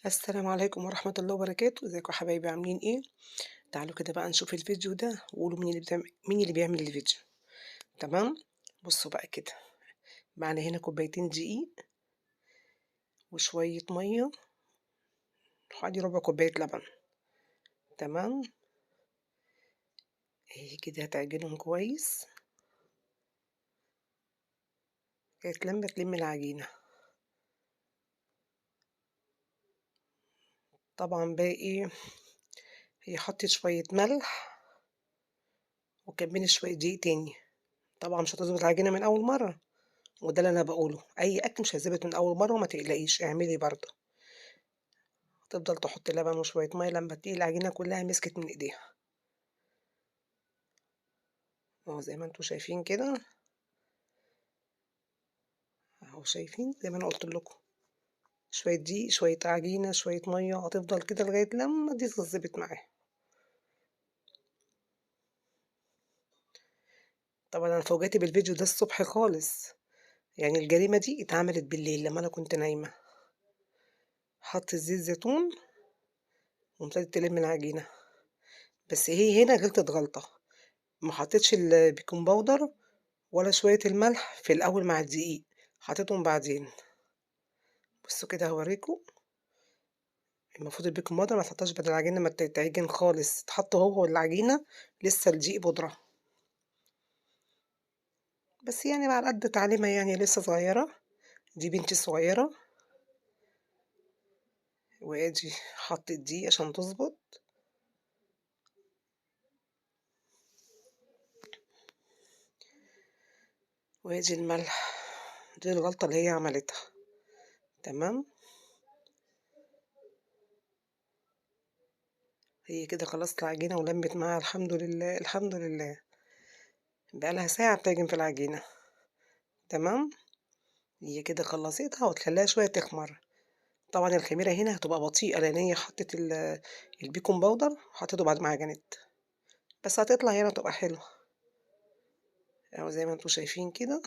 السلام عليكم ورحمة الله وبركاته، ازيكم يا حبايبي عاملين إيه؟ تعالوا كده بقى نشوف الفيديو ده وقولوا مين اللي بيعمل الفيديو، تمام؟ بُصّوا بقى كده، معانا هنا كوبايتين دقيق وشوية مَيّة وحوالي ربع كوباية لبن، تمام؟ أهي كده هتعجنهم كويس لغاية لمّا تلم العجينة، طبعًا بقى إيه، هي حطِّت شوية ملح وكمّلي شوية دقيق تاني، طبعًا مش هتضبط العجينة من أول مرّة، وده اللي أنا باقوله، أي أكل مش هيتضبط من أول مرّة وما تقلقيش اعملي برضه. تفضل تحط لبن وشوية مَيّة لمّا تلاقي العجينة كلّها مسكت من إيديها، أهو زي ما أنتم شايفين كده، أهو شايفين زي ما أنا قُلت لكم، شوية دقيق، شوية عجينة، شوية مَيّة، هتفضل كده لغاية لمّا دي تتضبط معاها. طبعًا أنا فوجئت بالفيديو ده الصبح خالص، يعني الجريمة دي اتعملت بالليل لمّا أنا كنت نايمة، حطِّت زيت زيتون وابتدت تلِم العجينة، بس هي هنا غلطت غلطة، ما حطِّتش البيكنج باودر ولا شوية الملح في الأول مع الدقيق، حطيتهم بعدين. بُصّوا كده هاوريكم. المفروض البيكنج باودر ما يتحطّش بعد العجينة ما تتعجن خالص، يتحط هو والعجينة لسه الدقيق بودرة، بس يعني بقى على قد تعليمها يعني لسه صغيّرة، دي بنتي الصغيّرة، وآدي حطّيت دقيق عشان تضبط، وآدي الملح، دي الغلطة اللي هي عملتها، تمام، هي كده خلاص العجينة ولمِّت معاها الحمد لله، الحمد لله، بقى لها ساعة بتعجن في العجينة، تمام، هي كده خلّصتها وتخلّيها شوية تخمر، طبعًا الخميرة هنا هتبقى بطيئة لإن هي حطِّت البيكنج باودر حطِّته بعد ما عجنت. بس هتطلع هنا تبقى حلوة، أهو زي ما أنتم شايفين كده،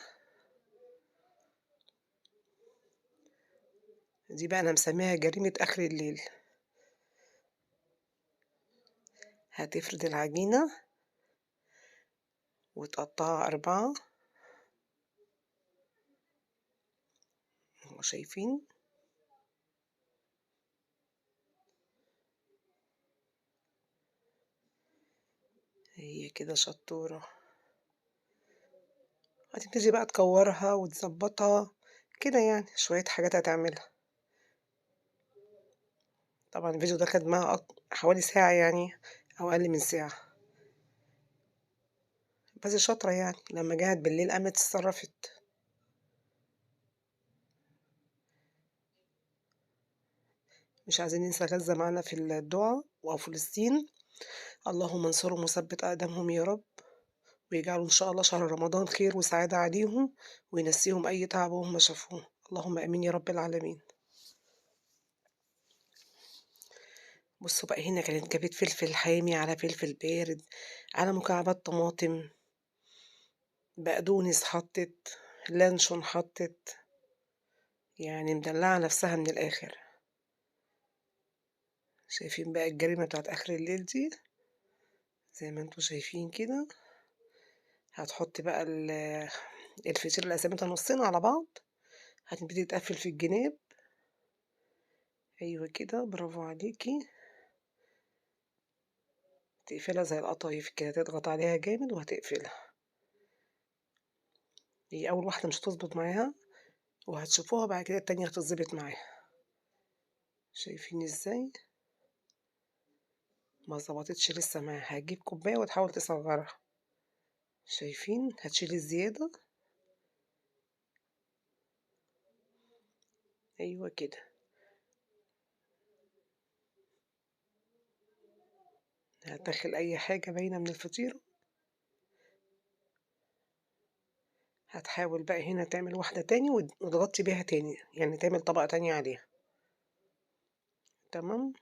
دي بقى أنا مسميها جريمة آخر الليل، هتفرد العجينة وتقطّعها 4 أهو شايفين، هي كده شطورة، هتبتدي بقى تكوّرها وتضبّطها كده يعني، شوية حاجات هتعملها، طبعًا الفيديو ده خَد معاها حوالي ساعة يعني أو أقل من ساعة، بس شاطرة يعني، لمّا جَعِت بالليل قامت اتصرّفت. مش عايزين ننسى غزة معانا في الدُعا وفلسطين، اللهم انصرهم وثبِّت أقدامهم يا رب. ويجعلوا إن شاء الله شهر رمضان خير وسعادة عليهم، وينسيهم أي تعب هم شافوه، اللهم آمين يا رب العالمين. بُصّوا بقى هنا كانت جابت فلفل حامي، على فلفل بارد، على مكعبات طماطم، بقدونس حطِّت، لانشون حطِّت، يعني مدلّعة نفسها من الآخر. شايفين بقى الجريمة بتاعة آخر الليل دي، زي ما أنتم شايفين كده، هتحط بقى الفطيرة اللي قسمتها نُصّين على بعض، هتبتدي تقفّل في الجناب، أيوه كده برافو عليكِ. تقفلها زي القطايف كده، تضغط عليها جامد وهتقفلها، هي أول واحدة مش هتضبط معاها وهتشوفوها بعد كده التانية هتتضبط معاها، شايفين إزاي؟ ما ضبطتش لسه معاها، هتجيب كوباية وتحاول تصغّرها، شايفين؟ هتشيلي الزيادة، أيوه كده، هتدخّل أي حاجة باينة من الفطيرة، هتحاول بقى هنا تعمل واحدة تاني وتغطّي بيها تاني، يعني تعمل طبقة تانية عليها، تمام؟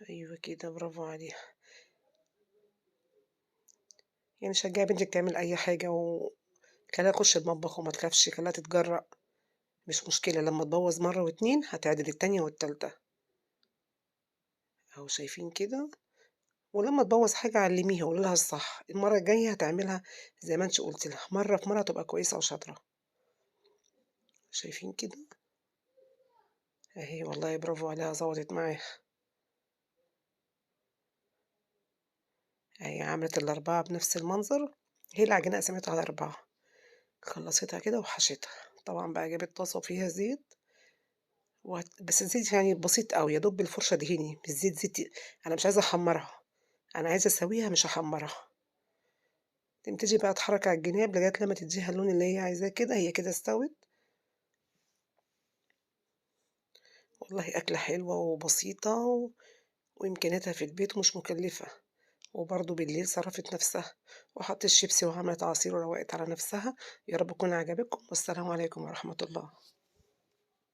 أيوه كده برافو عليها، يعني شجّعي بنتِك تعمل أي حاجة خلّيها تخش المطبخ وما تخافش، خلّيها تتجرأ. مش مشكلة لمّا تبوّظ مرّة و2 هتعدل التانية والتالتة، أهو شايفين كده؟ ولمّا تبوّظ حاجة علّميها قولي لها الصح، المرّة الجاية هتعملها زي ما أنتِ قُلتِ لها، مرّة في مرّة تبقى كويسة وشاطرة، شايفين كده؟ أهي والله برافو عليها ضبطت معاها، أهي عملت ال4 بنفس المنظر، هي العجينة قسمتها على 4، خلّصتها كده وحشتها، طبعًا بقى جابت طاسة وفيها زيت بس الزيت يعني بسيط أوي، يا دوب بالفرشة ادهني، مش زيت أنا مش عايزة أحمّرها، أنا عايزة أسويها مش أحمّرها، تبتدي بقى تحرّكي على الجناب لغاية لمّا تدّيها اللون اللي هي عايزاه كده، هي كده استوت، والله أكلة حلوة وبسيطة وإمكانياتها في البيت ومش مكلفة، وبرضه بالليل صرفت نفسها، وحطِّت شيبسي وعملت عصير وروّقت على نفسها، يا رب تكون عجبتكم، والسلام عليكم ورحمة الله.